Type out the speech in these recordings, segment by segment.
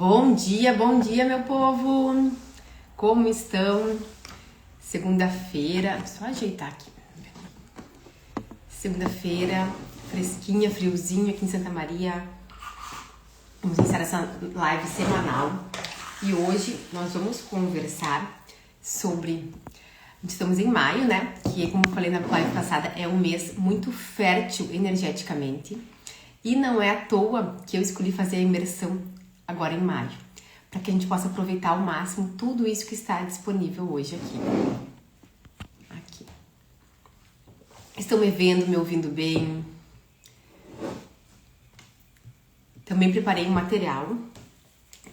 Bom dia, meu povo! Como estão? Segunda-feira, só ajeitar aqui. Segunda-feira, fresquinha, friozinho aqui em Santa Maria. Vamos iniciar essa live semanal e hoje nós vamos conversar sobre... Estamos em maio, né? Que, como eu falei na live passada, é um mês muito fértil energeticamente. E não é à toa que eu escolhi fazer a imersão agora em maio, para que a gente possa aproveitar ao máximo tudo isso que está disponível hoje aqui. Estão me vendo, me ouvindo bem? Também preparei um material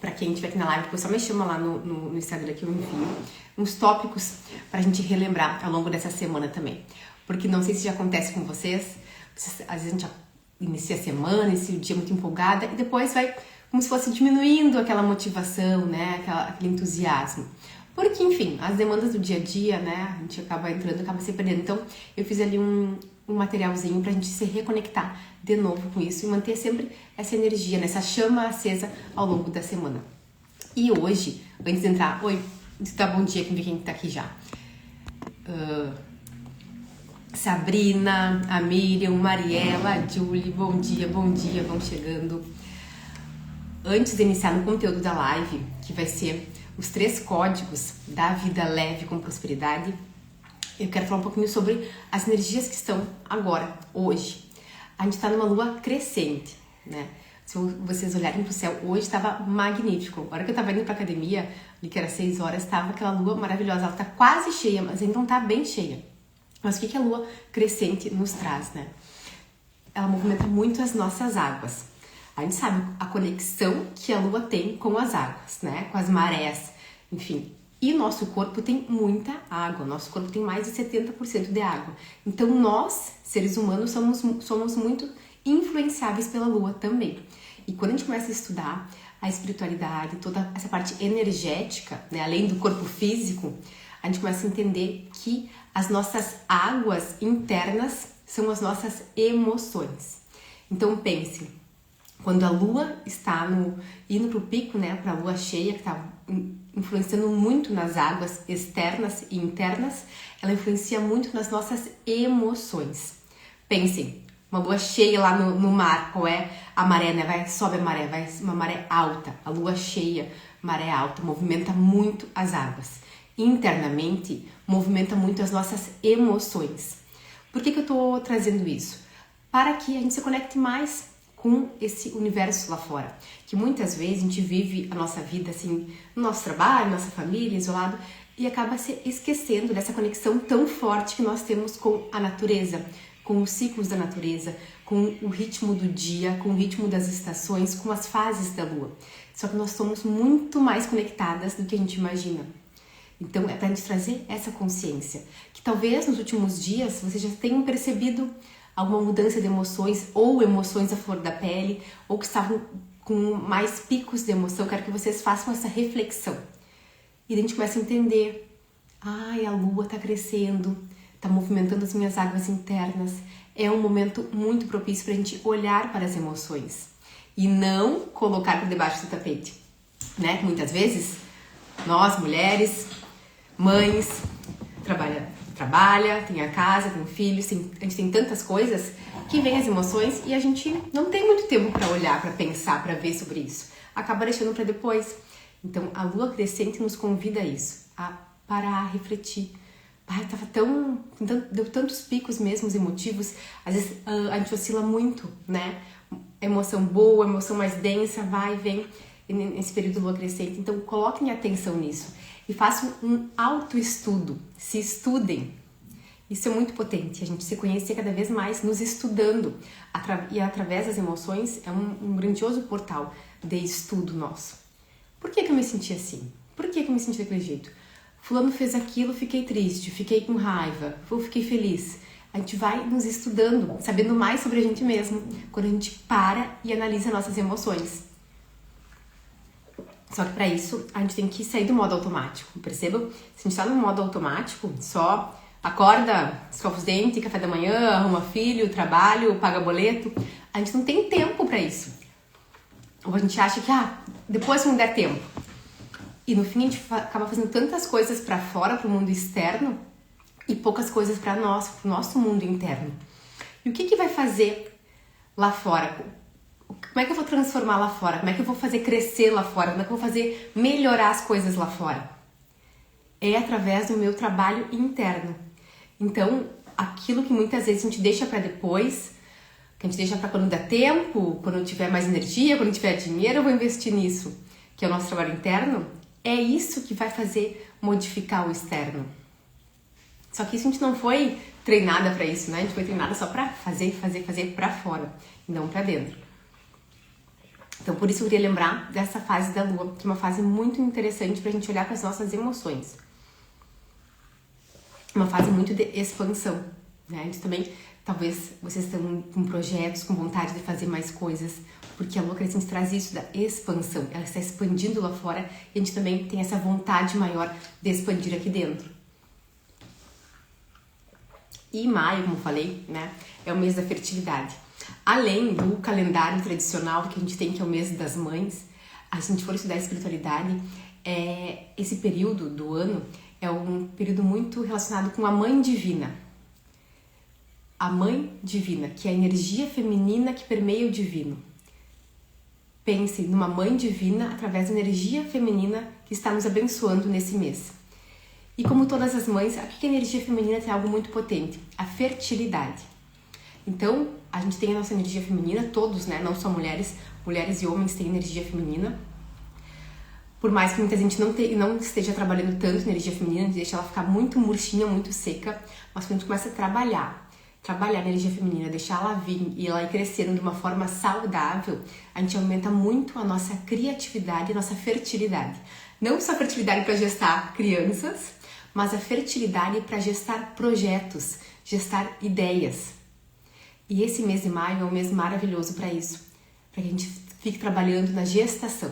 para quem estiver aqui na live, depois só me chama lá no Instagram que eu envio uns tópicos para a gente relembrar ao longo dessa semana também. Porque não sei se já acontece com vocês, às vezes a gente inicia a semana, inicia o dia muito empolgada e depois vai como se fosse diminuindo aquela motivação, né, aquele entusiasmo. Porque, enfim, as demandas do dia a dia, né, a gente acaba entrando, acaba se perdendo. Então, eu fiz ali um materialzinho pra gente se reconectar de novo com isso e manter sempre essa energia, né, essa chama acesa ao longo da semana. E hoje, antes de entrar... Oi, dá bom dia, quem tá aqui já. Sabrina, a Miriam, Mariela, a Julie, bom dia, vão chegando. Antes de iniciar no conteúdo da live, que vai ser os 3 códigos da vida leve com prosperidade, eu quero falar um pouquinho sobre as energias que estão agora, hoje. A gente está numa lua crescente, né? Se vocês olharem pro céu, hoje estava magnífico. A hora que eu estava indo pra academia, ali que era 6 horas, estava aquela lua maravilhosa. Ela tá quase cheia, mas ainda não tá bem cheia. Mas o que a lua crescente nos traz, né? Ela movimenta muito as nossas águas. A gente sabe a conexão que a lua tem com as águas, né? Com as marés, enfim. E o nosso corpo tem muita água. Nosso corpo tem mais de 70% de água. Então, nós, seres humanos, somos muito influenciáveis pela lua também. E quando a gente começa a estudar a espiritualidade, toda essa parte energética, né? Além do corpo físico, a gente começa a entender que as nossas águas internas são as nossas emoções. Então, pense... Quando a lua está indo para o pico, né, para a lua cheia, que está influenciando muito nas águas externas e internas, ela influencia muito nas nossas emoções. Pensem, uma lua cheia lá no mar, qual é a maré, né? Sobe a maré, vai uma maré alta, a lua cheia, maré alta, movimenta muito as águas. Internamente, movimenta muito as nossas emoções. Por que eu estou trazendo isso? Para que a gente se conecte mais com esse universo lá fora, que muitas vezes a gente vive a nossa vida assim, no nosso trabalho, nossa família, isolado, e acaba se esquecendo dessa conexão tão forte que nós temos com a natureza, com os ciclos da natureza, com o ritmo do dia, com o ritmo das estações, com as fases da lua. Só que nós somos muito mais conectadas do que a gente imagina. Então é pra gente trazer essa consciência, que talvez nos últimos dias vocês já tenham percebido alguma mudança de emoções, ou emoções à flor da pele, ou que estavam com mais picos de emoção. Quero que vocês façam essa reflexão. E a gente começa a entender, a lua tá crescendo, tá movimentando as minhas águas internas. É um momento muito propício pra gente olhar para as emoções e não colocar por debaixo do tapete, né? Muitas vezes, nós, mulheres, mães, trabalha, tem a casa, tem filhos, a gente tem tantas coisas que vem as emoções e a gente não tem muito tempo para olhar, para pensar, para ver sobre isso. Acaba deixando para depois. Então, a lua crescente nos convida a isso, a parar, a refletir. Deu tantos picos mesmo emotivos, às vezes a gente oscila muito, né? Emoção boa, emoção mais densa, vai e vem nesse período de lua crescente. Então, coloquem atenção nisso. E façam um autoestudo, se estudem. Isso é muito potente, a gente se conhecer cada vez mais nos estudando. E através das emoções é um grandioso portal de estudo nosso. Por que eu me senti assim? Por que eu me senti daquele jeito? Fulano fez aquilo, fiquei triste, fiquei com raiva, fiquei feliz. A gente vai nos estudando, sabendo mais sobre a gente mesmo, quando a gente para e analisa nossas emoções. Só que para isso, a gente tem que sair do modo automático, percebam? Se a gente tá no modo automático, só acorda, escova os dentes, café da manhã, arruma filho, trabalho, paga boleto, a gente não tem tempo para isso. Ou a gente acha que, depois quando der tempo. E no fim a gente acaba fazendo tantas coisas para fora, pro mundo externo, e poucas coisas para nós, pro nosso mundo interno. E o que vai fazer lá fora? Como é que eu vou transformar lá fora? Como é que eu vou fazer crescer lá fora? Como é que eu vou fazer melhorar as coisas lá fora? É através do meu trabalho interno. Então, aquilo que muitas vezes a gente deixa para depois, que a gente deixa para quando der tempo, quando eu tiver mais energia, quando eu tiver dinheiro, eu vou investir nisso, que é o nosso trabalho interno, é isso que vai fazer modificar o externo. Só que isso a gente não foi treinada para isso, né? A gente foi treinada só para fazer para fora, e não para dentro. Então, por isso eu queria lembrar dessa fase da Lua, que é uma fase muito interessante pra gente olhar para as nossas emoções. Uma fase muito de expansão, né? A gente também, talvez vocês estão com projetos, com vontade de fazer mais coisas, porque a Lua crescente traz isso da expansão. Ela está expandindo lá fora e a gente também tem essa vontade maior de expandir aqui dentro. E maio, como falei, né, é o mês da fertilidade. Além do calendário tradicional que a gente tem, que é o mês das mães, se a gente for estudar a espiritualidade, esse período do ano é um período muito relacionado com a Mãe Divina. A Mãe Divina, que é a energia feminina que permeia o divino. Pense numa Mãe Divina através da energia feminina que está nos abençoando nesse mês. E como todas as mães, aqui a energia feminina tem algo muito potente, a fertilidade. Então, a gente tem a nossa energia feminina, todos, né? Não só mulheres e homens têm energia feminina. Por mais que muita gente não esteja trabalhando tanto energia feminina, deixa ela ficar muito murchinha, muito seca, mas quando a gente começa a trabalhar a energia feminina, deixar ela vir e ela ir crescendo de uma forma saudável, a gente aumenta muito a nossa criatividade e a nossa fertilidade. Não só a fertilidade para gestar crianças, mas a fertilidade para gestar projetos, gestar ideias. E esse mês de maio é um mês maravilhoso para isso, para que a gente fique trabalhando na gestação.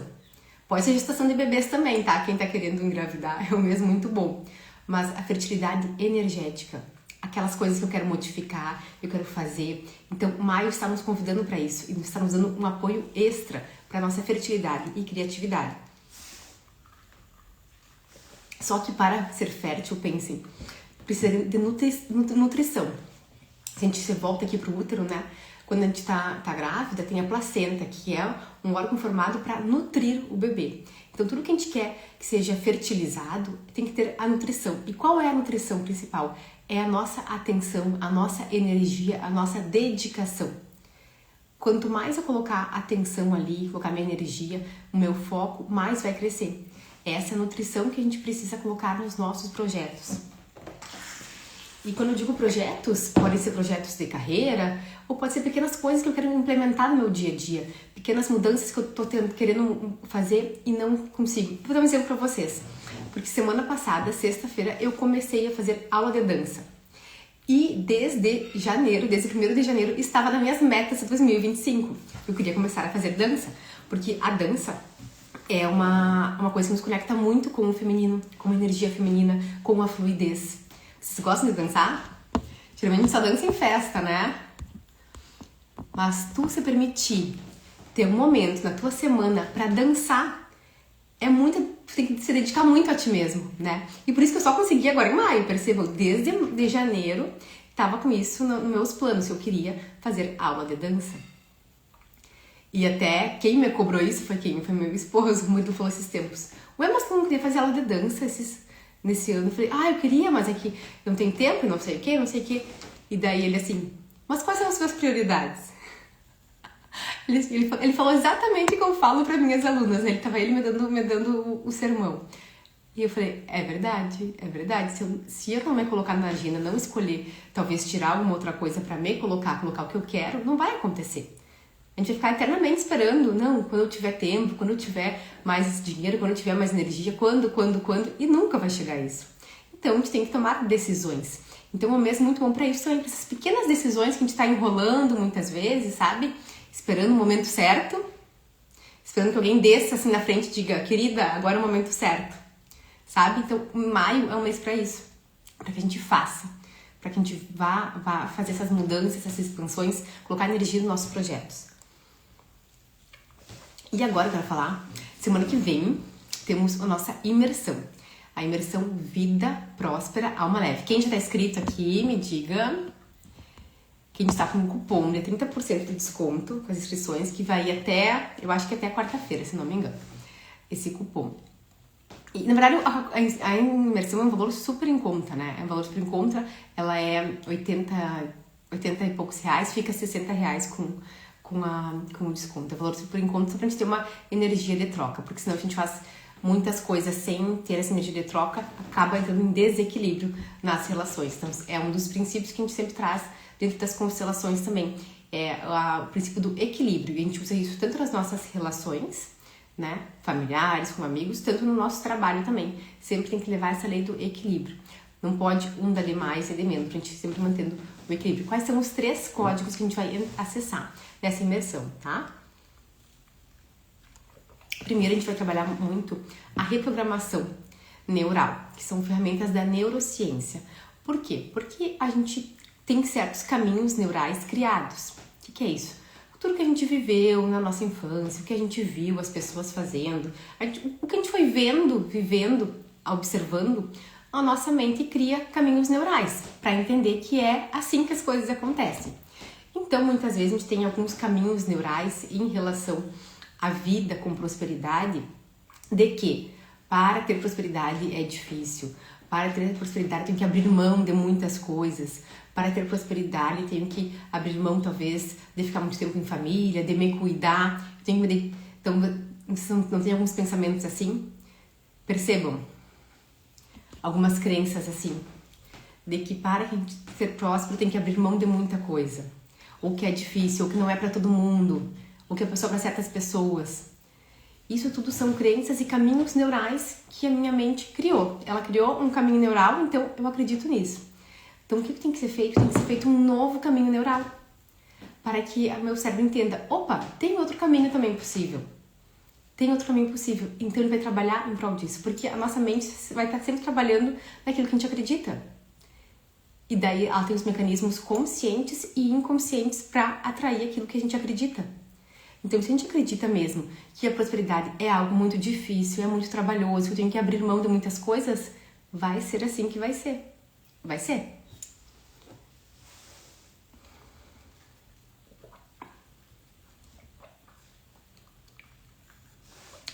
Pode ser gestação de bebês também, tá? Quem tá querendo engravidar é um mês muito bom. Mas a fertilidade energética, aquelas coisas que eu quero modificar, eu quero fazer. Então, maio está nos convidando para isso e está nos dando um apoio extra para nossa fertilidade e criatividade. Só que para ser fértil, pensem, precisa de nutrição. Se a gente se volta aqui pro útero, né? Quando a gente tá grávida, tem a placenta, que é um órgão formado para nutrir o bebê. Então, tudo que a gente quer que seja fertilizado tem que ter a nutrição. E qual é a nutrição principal? É a nossa atenção, a nossa energia, a nossa dedicação. Quanto mais eu colocar atenção ali, colocar minha energia, o meu foco, mais vai crescer. Essa é a nutrição que a gente precisa colocar nos nossos projetos. E quando eu digo projetos, podem ser projetos de carreira, ou pode ser pequenas coisas que eu quero implementar no meu dia a dia. Pequenas mudanças que eu tô querendo fazer e não consigo. Vou dar um exemplo para vocês. Porque semana passada, sexta-feira, eu comecei a fazer aula de dança. E desde janeiro, desde 1º de janeiro, estava nas minhas metas de 2025. Eu queria começar a fazer dança, porque a dança é uma coisa que nos conecta muito com o feminino, com a energia feminina, com a fluidez. Vocês gostam de dançar? Geralmente a gente só dança em festa, né? Mas tu se permitir ter um momento na tua semana pra dançar, tu tem que se dedicar muito a ti mesmo, né? E por isso que eu só consegui agora em maio, percebam? Desde de janeiro, tava com isso nos meus planos, eu queria fazer aula de dança. E até quem me cobrou isso foi quem? Foi meu esposo, muito falou esses tempos. Ué, mas tu não queria fazer aula de dança nesse ano? Eu falei, eu queria, mas é que não tem tempo, não sei o que. E daí ele assim, mas quais são as suas prioridades? Ele falou exatamente o que eu falo para minhas alunas, né? Ele me dando o sermão. E eu falei, é verdade. Se eu não me colocar na agenda, não escolher, talvez tirar alguma outra coisa para me colocar o que eu quero, não vai acontecer. A gente vai ficar eternamente esperando, não, quando eu tiver tempo, quando eu tiver mais dinheiro, quando eu tiver mais energia, quando, e nunca vai chegar isso. Então, a gente tem que tomar decisões. Então, é um mês muito bom para isso também, para essas pequenas decisões que a gente tá enrolando muitas vezes, sabe? Esperando o momento certo, esperando que alguém desça assim na frente e diga, querida, agora é o momento certo, sabe? Então, maio é um mês para isso, para que a gente faça, para que a gente vá fazer essas mudanças, essas expansões, colocar energia nos nossos projetos. E agora eu quero falar Semana que vem temos a nossa imersão. A imersão Vida Próspera Alma Leve. Quem já está inscrito aqui, me diga. Que a gente está com um cupom de 30% de desconto com as inscrições, que vai até, eu acho que até quarta-feira, se não me engano, esse cupom. E, na verdade, a imersão é um valor super em conta, né? É um valor super em conta, ela é 80 e poucos reais, fica 60 reais com o desconto. É um valor super em conta, só pra gente ter uma energia de troca, porque senão a gente faz muitas coisas sem ter essa energia de troca, acaba entrando em desequilíbrio nas relações. Então, é um dos princípios que a gente sempre traz dentro das constelações também. É o princípio do equilíbrio. E a gente usa isso tanto nas nossas relações, né, familiares, com amigos, tanto no nosso trabalho também. Sempre tem que levar essa lei do equilíbrio. Não pode um dar de mais e de menos, pra gente sempre mantendo o equilíbrio. Quais são os 3 códigos que a gente vai acessar nessa imersão, tá? Primeiro, a gente vai trabalhar muito a reprogramação neural, que são ferramentas da neurociência. Por quê? Porque a gente tem certos caminhos neurais criados. O que é isso? Tudo que a gente viveu na nossa infância, o que a gente viu as pessoas fazendo, o que a gente foi vendo, vivendo, observando, a nossa mente cria caminhos neurais para entender que é assim que as coisas acontecem. Então, muitas vezes a gente tem alguns caminhos neurais em relação à vida com prosperidade, de que para ter prosperidade é difícil, para ter prosperidade tem que abrir mão de muitas coisas, para ter prosperidade tenho que abrir mão talvez de ficar muito tempo em família, de me cuidar, então não tem alguns pensamentos assim? Percebam algumas crenças assim, de que para a gente ser próspero tem que abrir mão de muita coisa, ou que é difícil, ou que não é para todo mundo, ou que é só para certas pessoas. Isso tudo são crenças e caminhos neurais que a minha mente criou. Ela criou um caminho neural, então eu acredito nisso. Então o que tem que ser feito? Tem que ser feito um novo caminho neural, para que o meu cérebro entenda, opa, tem outro caminho também possível. Tem outro caminho possível. Então ele vai trabalhar em prol disso, porque a nossa mente vai estar sempre trabalhando naquilo que a gente acredita. E daí ela tem os mecanismos conscientes e inconscientes para atrair aquilo que a gente acredita. Então, se a gente acredita mesmo que a prosperidade é algo muito difícil, é muito trabalhoso, que eu tenho que abrir mão de muitas coisas, vai ser assim que vai ser. Vai ser.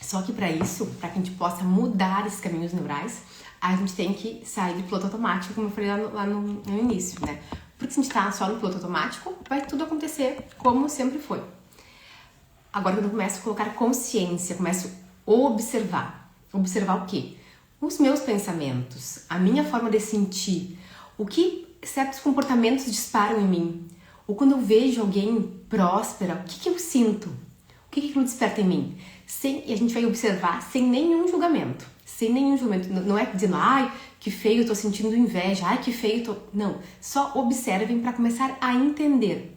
Só que para isso, para que a gente possa mudar esses caminhos neurais, a gente tem que sair do piloto automático, como eu falei lá no início, né? Porque se a gente tá só no piloto automático, vai tudo acontecer como sempre foi. Agora, quando eu começo a colocar consciência, começo a observar. Observar o quê? Os meus pensamentos, a minha forma de sentir, o que certos comportamentos disparam em mim. Ou quando eu vejo alguém próspera, o que eu sinto? O que aquilo desperta em mim? E a gente vai observar sem nenhum julgamento. Sem nenhum julgamento. Não é dizendo, ai, que feio, eu tô sentindo inveja, ai, que feio, Não, só observem para começar a entender.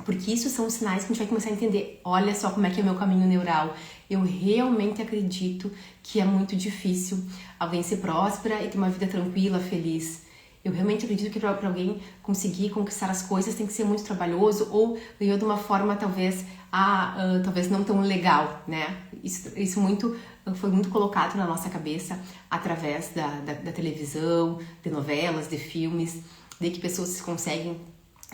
Porque isso são os sinais que a gente vai começar a entender. Olha só como é que é o meu caminho neural. Eu realmente acredito que é muito difícil alguém ser próspera e ter uma vida tranquila, feliz. Eu realmente acredito que para alguém conseguir conquistar as coisas tem que ser muito trabalhoso ou ganhou de uma forma talvez não tão legal, né? Isso foi muito colocado na nossa cabeça através da televisão, de novelas, de filmes, de que pessoas conseguem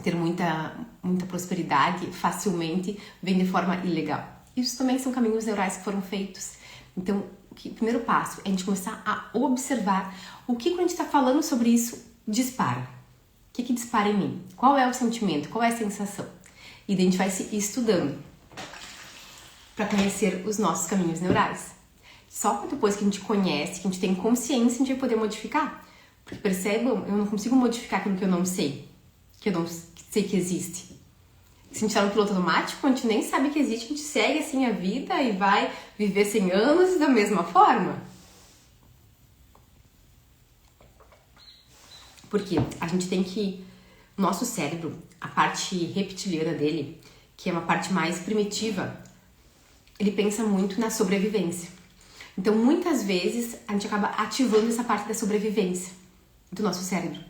ter muita prosperidade facilmente, vem de forma ilegal. Isso também são caminhos neurais que foram feitos. Então, o primeiro passo é a gente começar a observar o que quando a gente está falando sobre isso dispara. O que dispara em mim? Qual é o sentimento? Qual é a sensação? E daí a gente vai se estudando para conhecer os nossos caminhos neurais. Só depois que a gente conhece, que a gente tem consciência, a gente vai poder modificar. Porque percebam, eu não consigo modificar aquilo que eu não sei. Que eu não sei que existe. Se a gente tá no piloto automático, a gente nem sabe que existe, a gente segue assim a vida e vai viver 100 anos da mesma forma. Porque a gente tem que... O nosso cérebro, a parte reptiliana dele, que é uma parte mais primitiva, ele pensa muito na sobrevivência. Então, muitas vezes, a gente acaba ativando essa parte da sobrevivência do nosso cérebro,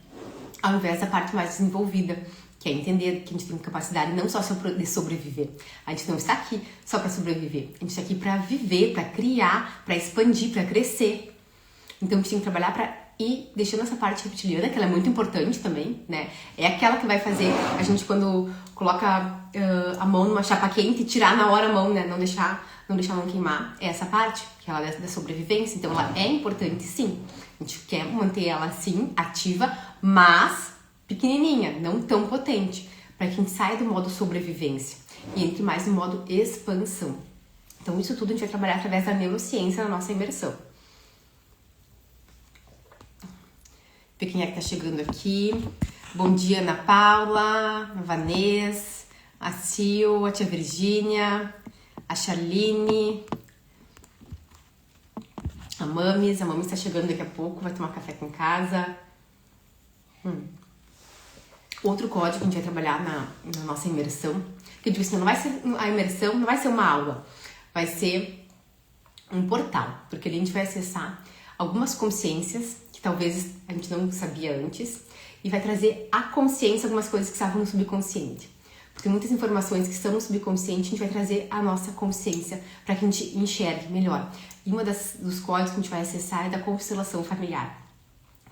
ao invés da parte mais desenvolvida, que é entender que a gente tem capacidade não só de sobreviver. A gente não está aqui só para sobreviver, a gente está aqui para viver, para criar, para expandir, para crescer. Então a gente tem que trabalhar para ir deixando essa parte reptiliana, que ela é muito importante também, né? É aquela que vai fazer a gente, quando coloca a mão numa chapa quente, tirar na hora a mão, né? Não deixar a mão queimar. É essa parte, que ela é da sobrevivência. Então ela é importante, sim. A gente quer manter ela, sim, ativa, mas pequenininha, não tão potente, para que a gente saia do modo sobrevivência e entre mais no modo expansão. Então isso tudo a gente vai trabalhar através da neurociência na nossa imersão. Ver quem é que tá chegando aqui. Bom dia, Ana Paula, a Vanessa, a Sil, a tia Virgínia, a Charline, a Mamis tá chegando daqui a pouco, vai tomar café com casa. Outro código que a gente vai trabalhar na nossa imersão, que eu digo assim, não vai ser a imersão, não vai ser uma aula, vai ser um portal, porque ali a gente vai acessar algumas consciências que talvez a gente não sabia antes e vai trazer à consciência algumas coisas que estavam no subconsciente. Porque muitas informações que estão no subconsciente a gente vai trazer à nossa consciência para que a gente enxergue melhor. E dos códigos que a gente vai acessar é da constelação familiar,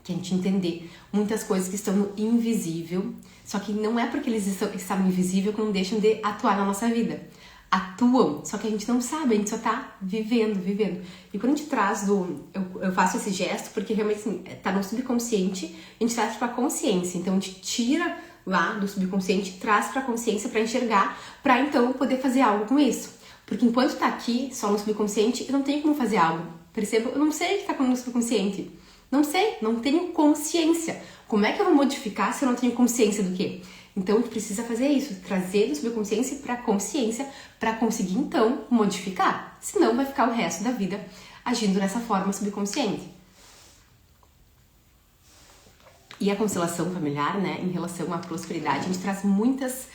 que a gente entender muitas coisas que estão no invisível, só que não é porque eles estão no invisível que não deixam de atuar na nossa vida. Atuam, só que a gente não sabe, a gente só tá vivendo. E quando a gente traz eu faço esse gesto porque realmente assim, tá no subconsciente, a gente traz pra consciência. Então a gente tira lá do subconsciente, traz pra consciência pra enxergar, pra então poder fazer algo com isso. Porque enquanto tá aqui, só no subconsciente, eu não tenho como fazer algo. Perceba, eu não sei o que tá no subconsciente. Não sei, não tenho consciência. Como é que eu vou modificar se eu não tenho consciência do quê? Então, a gente precisa fazer isso, trazer do subconsciência para a consciência, para conseguir, então, modificar. Senão, vai ficar o resto da vida agindo dessa forma subconsciente. E a constelação familiar, né, em relação à prosperidade, a gente traz muitas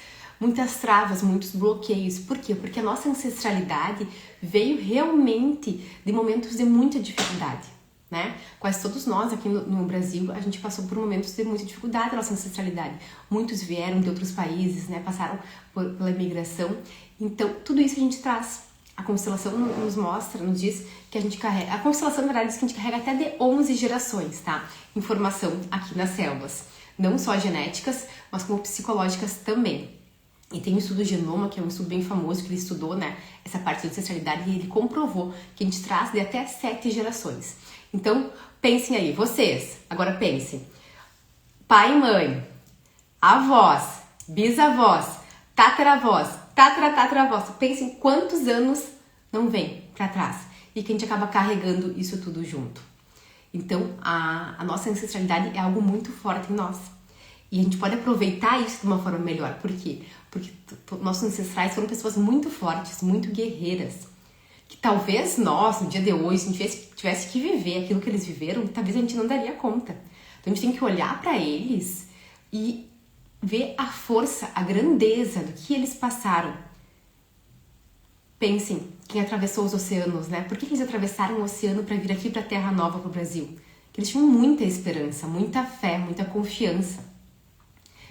travas, muitos bloqueios. Por quê? Porque a nossa ancestralidade veio realmente de momentos de muita dificuldade. Né? Quase todos nós aqui no Brasil, a gente passou por momentos de muita dificuldade na nossa ancestralidade. Muitos vieram de outros países, né? Passaram pela imigração. Então, tudo isso a gente traz. A constelação nos mostra, nos diz que a gente carrega... A constelação, na verdade, diz que a gente carrega até de 11 gerações, tá? Informação aqui nas células. Não só genéticas, mas como psicológicas também. E tem o estudo Genoma, que é um estudo bem famoso, que ele estudou, né? Essa parte da ancestralidade e ele comprovou que a gente traz de até 7 gerações. Então, pensem aí, vocês, agora pensem, pai e mãe, avós, bisavós, tataravós, tataravós, pensem quantos anos não vem para trás e que a gente acaba carregando isso tudo junto. Então, a nossa ancestralidade é algo muito forte em nós e a gente pode aproveitar isso de uma forma melhor. Por quê? Porque nossos ancestrais foram pessoas muito fortes, muito guerreiras, que talvez nós, no dia de hoje, se a gente tivesse que viver aquilo que eles viveram, talvez a gente não daria conta. Então a gente tem que olhar para eles e ver a força, a grandeza do que eles passaram. Pensem, quem atravessou os oceanos, né? Por que eles atravessaram o oceano para vir aqui para a Terra Nova, para o Brasil? Porque eles tinham muita esperança, muita fé, muita confiança.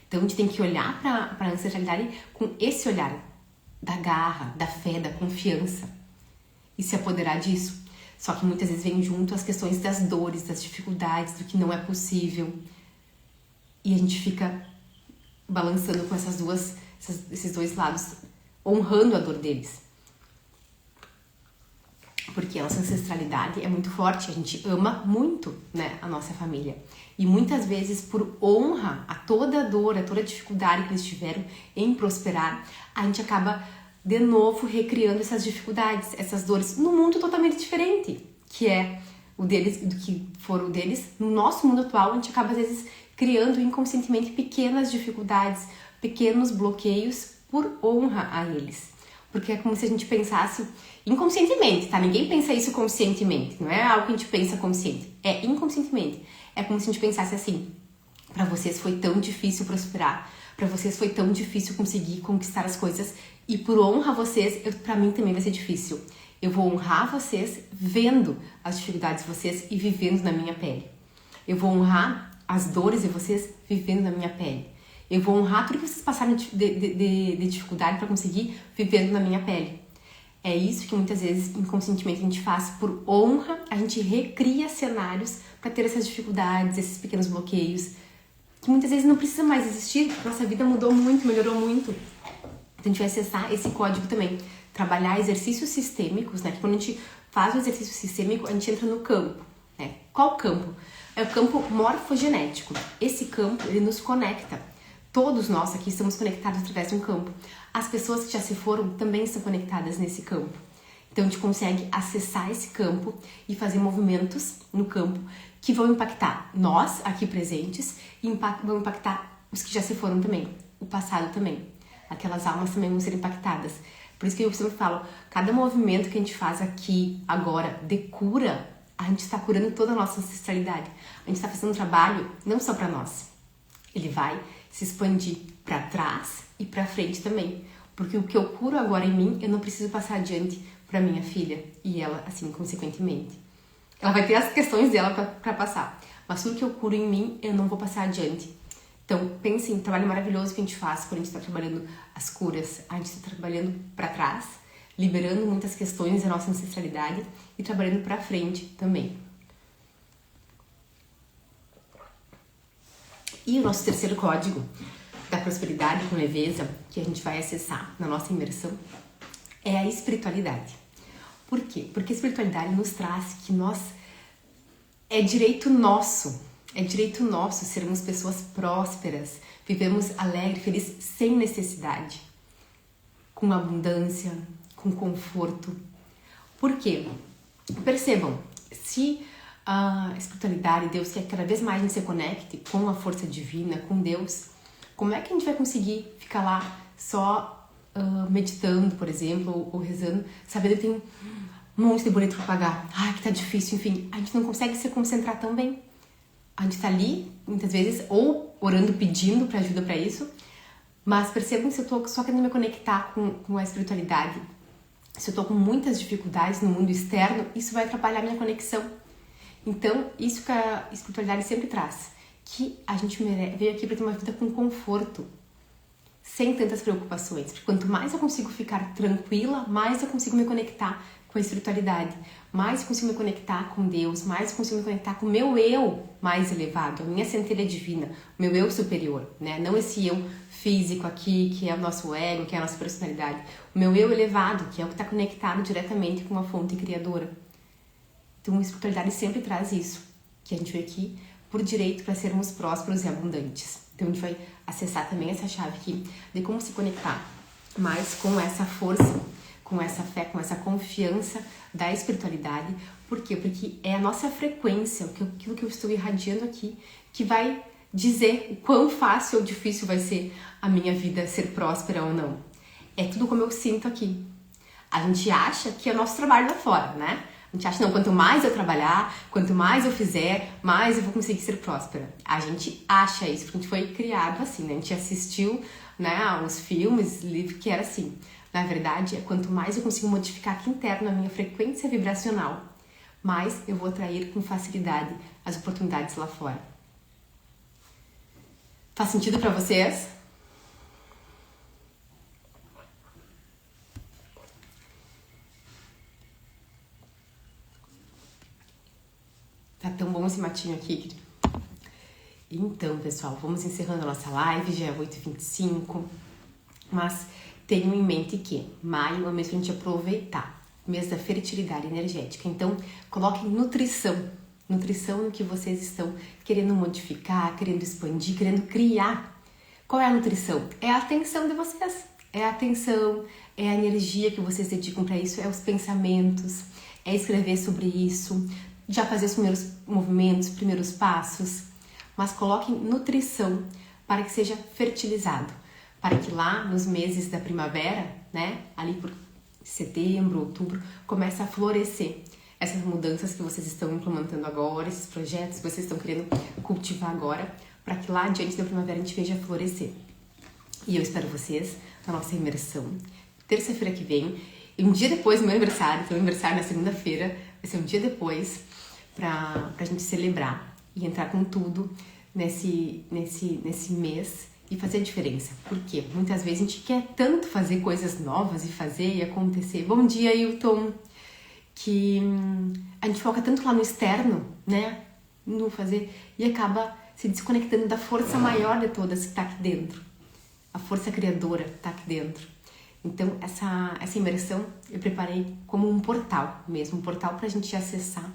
Então a gente tem que olhar para a ancestralidade com esse olhar da garra, da fé, da confiança. E se apoderar disso. Só que muitas vezes vem junto as questões das dores, das dificuldades, do que não é possível. E a gente fica balançando com esses dois lados, honrando a dor deles. Porque a nossa ancestralidade é muito forte, a gente ama muito, né, a nossa família. E muitas vezes, por honra a toda a dor, a toda a dificuldade que eles tiveram em prosperar, a gente acaba de novo recriando essas dificuldades, essas dores, num mundo totalmente diferente, que é o deles, do que for o deles. No nosso mundo atual, a gente acaba às vezes criando inconscientemente pequenas dificuldades, pequenos bloqueios por honra a eles. Porque é como se a gente pensasse inconscientemente, tá? Ninguém pensa isso conscientemente, não é algo que a gente pensa consciente, é inconscientemente. É como se a gente pensasse assim: para vocês foi tão difícil prosperar, para vocês foi tão difícil conseguir conquistar as coisas, e por honra a vocês, para mim também vai ser difícil. Eu vou honrar vocês vendo as dificuldades de vocês e vivendo na minha pele. Eu vou honrar as dores de vocês vivendo na minha pele. Eu vou honrar tudo que vocês passaram de dificuldade para conseguir viver na minha pele. É isso que muitas vezes, inconscientemente, a gente faz. Por honra, a gente recria cenários para ter essas dificuldades, esses pequenos bloqueios, que muitas vezes não precisa mais existir, porque nossa vida mudou muito, melhorou muito. Então a gente vai acessar esse código também. Trabalhar exercícios sistêmicos, né? Que quando a gente faz o exercício sistêmico, a gente entra no campo, né? Qual campo? É o campo morfogenético. Esse campo, ele nos conecta. Todos nós aqui estamos conectados através de um campo. As pessoas que já se foram também estão conectadas nesse campo. Então a gente consegue acessar esse campo e fazer movimentos no campo que vão impactar nós aqui presentes e vão impactar os que já se foram também, o passado também. Aquelas almas também vão ser impactadas. Por isso que eu sempre falo, cada movimento que a gente faz aqui, agora, de cura, a gente está curando toda a nossa ancestralidade. A gente está fazendo um trabalho não só para nós. Ele vai se expandir para trás e para frente também. Porque o que eu curo agora em mim, eu não preciso passar adiante para minha filha. E ela, assim, consequentemente. Ela vai ter as questões dela para passar. Mas tudo que eu curo em mim, eu não vou passar adiante. Então, pensem, trabalho maravilhoso que a gente faz quando a gente está trabalhando as curas. A gente está trabalhando para trás, liberando muitas questões da nossa ancestralidade e trabalhando para frente também. E o nosso terceiro código da prosperidade com leveza, que a gente vai acessar na nossa imersão, é a espiritualidade. Por quê? Porque a espiritualidade nos traz que é direito nosso sermos pessoas prósperas, vivemos alegre, feliz, sem necessidade, com abundância, com conforto. Por quê? Percebam, se a espiritualidade, Deus quer que cada vez mais a gente se conecte com a força divina, com Deus, como é que a gente vai conseguir ficar lá só meditando, por exemplo, ou rezando, sabendo que tem um monte de boleto para pagar, que tá difícil, enfim, a gente não consegue se concentrar tão bem. A gente tá ali, muitas vezes, ou orando, pedindo para ajuda para isso, mas percebam que se eu tô só querendo me conectar com a espiritualidade, se eu tô com muitas dificuldades no mundo externo, isso vai atrapalhar a minha conexão. Então, isso que a espiritualidade sempre traz, que a gente veio aqui para ter uma vida com conforto, sem tantas preocupações. Porque quanto mais eu consigo ficar tranquila, mais eu consigo me conectar com a espiritualidade, mais eu consigo me conectar com Deus, mais eu consigo me conectar com o meu eu mais elevado, a minha centelha divina, o meu eu superior, né? Não esse eu físico aqui, que é o nosso ego, que é a nossa personalidade. O meu eu elevado, que é o que está conectado diretamente com a fonte criadora. Então a espiritualidade sempre traz isso, que a gente veio aqui por direito para sermos prósperos e abundantes. Então a gente vai acessar também essa chave aqui de como se conectar mais com essa força, com essa fé, com essa confiança da espiritualidade. Por quê? Porque é a nossa frequência, aquilo que eu estou irradiando aqui, que vai dizer o quão fácil ou difícil vai ser a minha vida ser próspera ou não. É tudo como eu sinto aqui. A gente acha que é o nosso trabalho lá fora, né? A gente acha, não, quanto mais eu trabalhar, quanto mais eu fizer, mais eu vou conseguir ser próspera. A gente acha isso, porque a gente foi criado assim, né? A gente assistiu, né, os filmes, livros que era assim. Na verdade, é quanto mais eu consigo modificar aqui interno a minha frequência vibracional, mais eu vou atrair com facilidade as oportunidades lá fora. Faz sentido pra vocês? Tá tão bom esse matinho aqui. Então, pessoal, vamos encerrando a nossa live, já é 8h25, mas tenham em mente que maio é o mês pra gente aproveitar, mês da fertilidade energética. Então, coloquem nutrição no que vocês estão querendo modificar, querendo expandir, querendo criar. Qual é a nutrição? É a atenção de vocês, é a atenção, é a energia que vocês dedicam para isso, é os pensamentos, é escrever sobre isso, já fazer os primeiros movimentos, os primeiros passos, mas coloquem nutrição para que seja fertilizado, para que lá nos meses da primavera, né, ali por setembro, outubro, comece a florescer essas mudanças que vocês estão implementando agora, esses projetos que vocês estão querendo cultivar agora, para que lá diante da primavera a gente veja florescer. E eu espero vocês na nossa imersão, terça-feira que vem, e um dia depois do meu aniversário, então aniversário na segunda-feira, vai ser um dia depois, pra gente celebrar e entrar com tudo nesse mês e fazer a diferença. Por quê? Muitas vezes a gente quer tanto fazer coisas novas e fazer e acontecer. Bom dia, Hilton. Que a gente foca tanto lá no externo, né? No fazer, e acaba se desconectando da força maior de todas que está aqui dentro. A força criadora está aqui dentro. Então, essa imersão eu preparei como um portal mesmo. Um portal para a gente acessar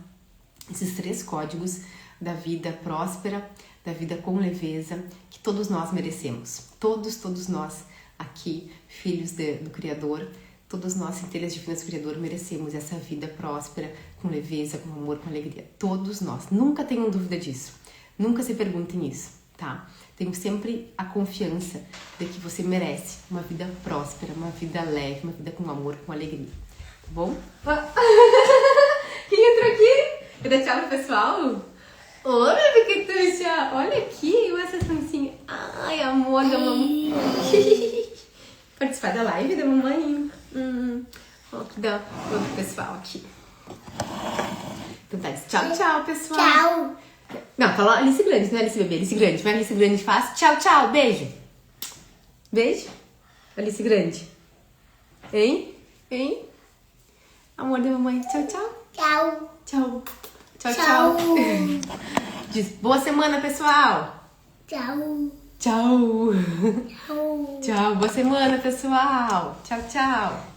esses 3 códigos da vida próspera, da vida com leveza, que todos nós merecemos. Todos nós aqui, filhos do Criador, todos nós, centelhas divinas do Criador, merecemos essa vida próspera, com leveza, com amor, com alegria. Todos nós. Nunca tenham dúvida disso. Nunca se perguntem isso, tá? Tenho sempre a confiança de que você merece uma vida próspera, uma vida leve, uma vida com amor, com alegria. Tá bom? Quem entrou aqui? Quer dar tchau pro pessoal? Oi, Piquetuxa! Olha aqui, olha essa francinha. Ai, amor da mamãe. Participar da live da mamãe. Ó, que dá pro pessoal aqui. Então tá, tchau, pessoal. Tchau. Não, fala Alice Grande, não é Alice Bebê, Alice Grande. Vai, Alice Grande, faz. Tchau, beijo. Beijo. Alice Grande. Hein? Amor da mamãe, tchau. Tchau. Diz, boa semana, pessoal. Tchau. Tchau, boa semana, pessoal. Tchau.